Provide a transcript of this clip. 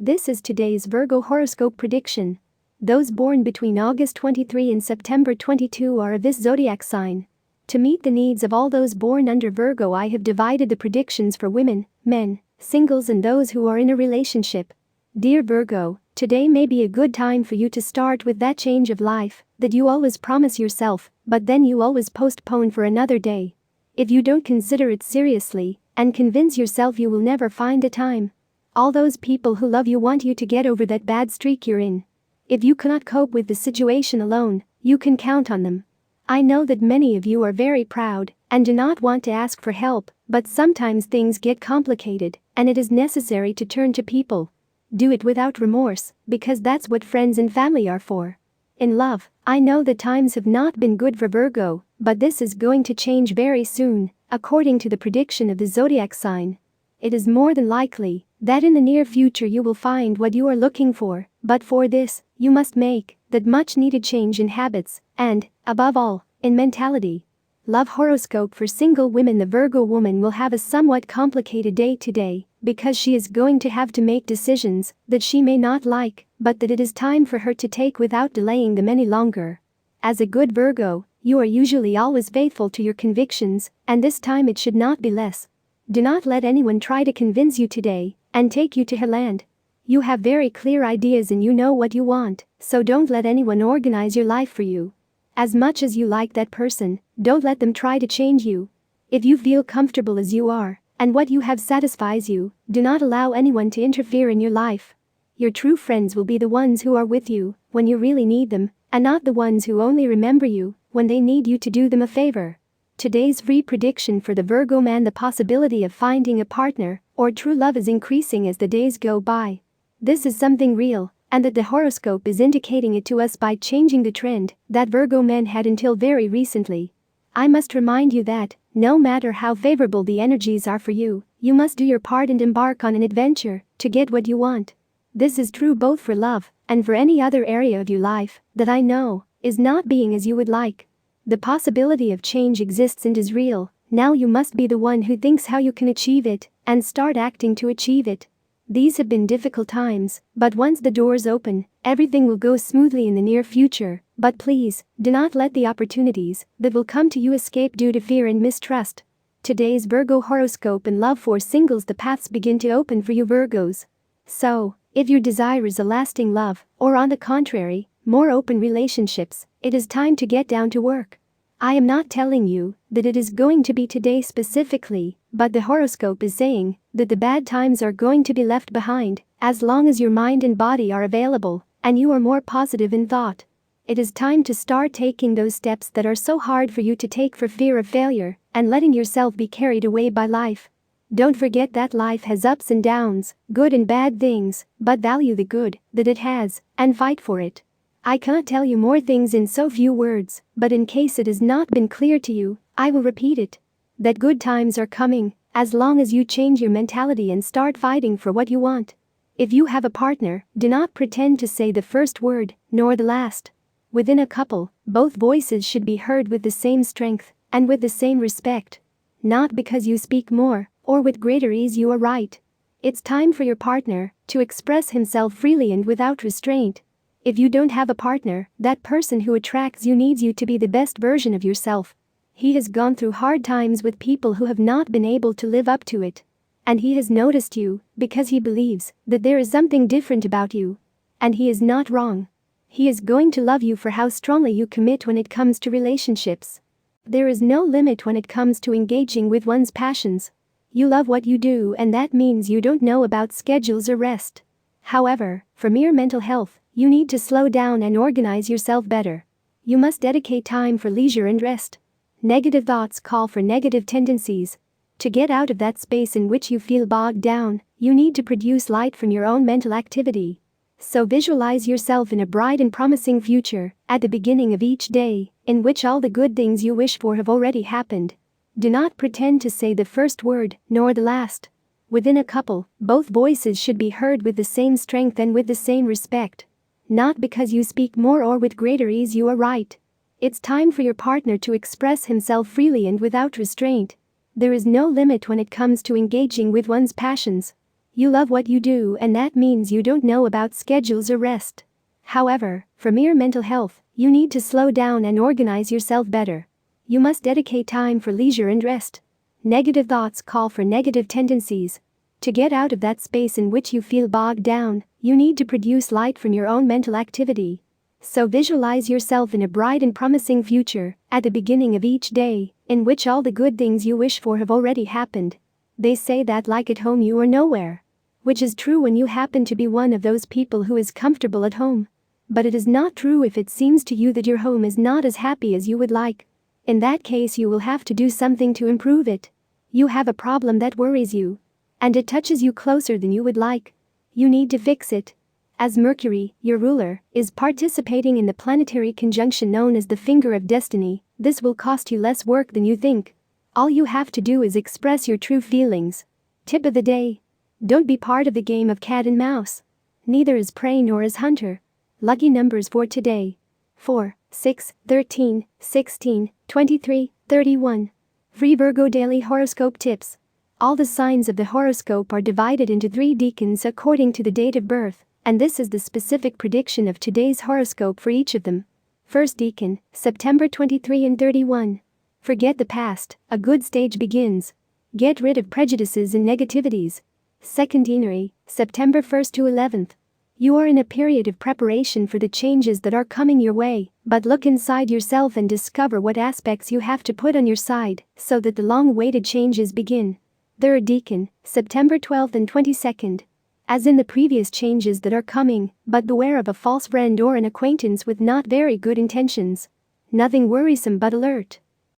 This is today's Virgo horoscope prediction. Those born between August 23 and September 22 are of this zodiac sign. To meet the needs of all those born under Virgo, I have divided the predictions for women, men, singles, and those who are in a relationship. Dear Virgo, today may be a good time for you to start with that change of life that you always promise yourself, but then you always postpone for another day. If you don't consider it seriously and convince yourself, you will never find a time. All those people who love you want you to get over that bad streak you're in. If you cannot cope with the situation alone, you can count on them. I know that many of you are very proud and do not want to ask for help, but sometimes things get complicated and it is necessary to turn to people. Do it without remorse, because that's what friends and family are for. In love, I know that times have not been good for Virgo, but this is going to change very soon, according to the prediction of the zodiac sign. It is more than likely that in the near future you will find what you are looking for, but for this, you must make that much needed change in habits and, above all, in mentality. Love horoscope for single women. The Virgo woman will have a somewhat complicated day today because she is going to have to make decisions that she may not like, but that it is time for her to take without delaying them any longer. As a good Virgo, you are usually always faithful to your convictions, and this time it should not be less. Do not let anyone try to convince you today and take you to her land. You have very clear ideas and you know what you want, so don't let anyone organize your life for you. As much as you like that person, don't let them try to change you. If you feel comfortable as you are, and what you have satisfies you, do not allow anyone to interfere in your life. Your true friends will be the ones who are with you when you really need them, and not the ones who only remember you when they need you to do them a favor. Today's free prediction for the Virgo man: the possibility of finding a partner or true love is increasing as the days go by. This is something real, and that the horoscope is indicating it to us by changing the trend that Virgo men had until very recently. I must remind you that, no matter how favorable the energies are for you, you must do your part and embark on an adventure to get what you want. This is true both for love and for any other area of your life that I know is not being as you would like. The possibility of change exists and is real. Now you must be the one who thinks how you can achieve it and start acting to achieve it. These have been difficult times, but once the doors open, everything will go smoothly in the near future. But please, do not let the opportunities that will come to you escape due to fear and mistrust. Today's Virgo horoscope and love for singles: the paths begin to open for you Virgos. So, if your desire is a lasting love, or on the contrary, more open relationships, it is time to get down to work. I am not telling you that it is going to be today specifically, but the horoscope is saying that the bad times are going to be left behind as long as your mind and body are available and you are more positive in thought. It is time to start taking those steps that are so hard for you to take for fear of failure and letting yourself be carried away by life. Don't forget that life has ups and downs, good and bad things, but value the good that it has and fight for it. I cannot tell you more things in so few words, but in case it has not been clear to you, I will repeat it. That good times are coming, as long as you change your mentality and start fighting for what you want. If you have a partner, do not pretend to say the first word, nor the last. Within a couple, both voices should be heard with the same strength and with the same respect. Not because you speak more or with greater ease you are right. It's time for your partner to express himself freely and without restraint. If you don't have a partner, that person who attracts you needs you to be the best version of yourself. He has gone through hard times with people who have not been able to live up to it. And he has noticed you because he believes that there is something different about you. And he is not wrong. He is going to love you for how strongly you commit when it comes to relationships. There is no limit when it comes to engaging with one's passions. You love what you do, and that means you don't know about schedules or rest. However, for mere mental health, you need to slow down and organize yourself better. You must dedicate time for leisure and rest. Negative thoughts call for negative tendencies. To get out of that space in which you feel bogged down, you need to produce light from your own mental activity. So visualize yourself in a bright and promising future at the beginning of each day, in which all the good things you wish for have already happened. Do not pretend to say the first word, nor the last. Within a couple, both voices should be heard with the same strength and with the same respect. Not because you speak more or with greater ease you are right. It's time for your partner to express himself freely and without restraint. There is no limit when it comes to engaging with one's passions. You love what you do, and that means you don't know about schedules or rest. However, for mere mental health, you need to slow down and organize yourself better. You must dedicate time for leisure and rest. Negative thoughts call for negative tendencies. To get out of that space in which you feel bogged down, you need to produce light from your own mental activity. So visualize yourself in a bright and promising future, at the beginning of each day, in which all the good things you wish for have already happened. They say that like at home you are nowhere. Which is true when you happen to be one of those people who is comfortable at home. But it is not true if it seems to you that your home is not as happy as you would like. In that case you will have to do something to improve it. You have a problem that worries you. And it touches you closer than you would like. You need to fix it. As Mercury, your ruler, is participating in the planetary conjunction known as the finger of destiny, this will cost you less work than you think. All you have to do is express your true feelings. Tip of the day. Don't be part of the game of cat and mouse. Neither is prey nor is hunter. Lucky numbers for today: 4, 6, 13, 16, 23, 31. Free Virgo Daily Horoscope Tips. All the signs of the horoscope are divided into 3 decans according to the date of birth, and this is the specific prediction of today's horoscope for each of them. First decan, September 23 and 31. Forget the past, a good stage begins. Get rid of prejudices and negativities. Second deanery, September 1st to 11th. You are in a period of preparation for the changes that are coming your way, but look inside yourself and discover what aspects you have to put on your side so that the long-awaited changes begin. Third decan, September 12th and 22nd. As in the previous changes that are coming, but beware of a false friend or an acquaintance with not very good intentions. Nothing worrisome but alert.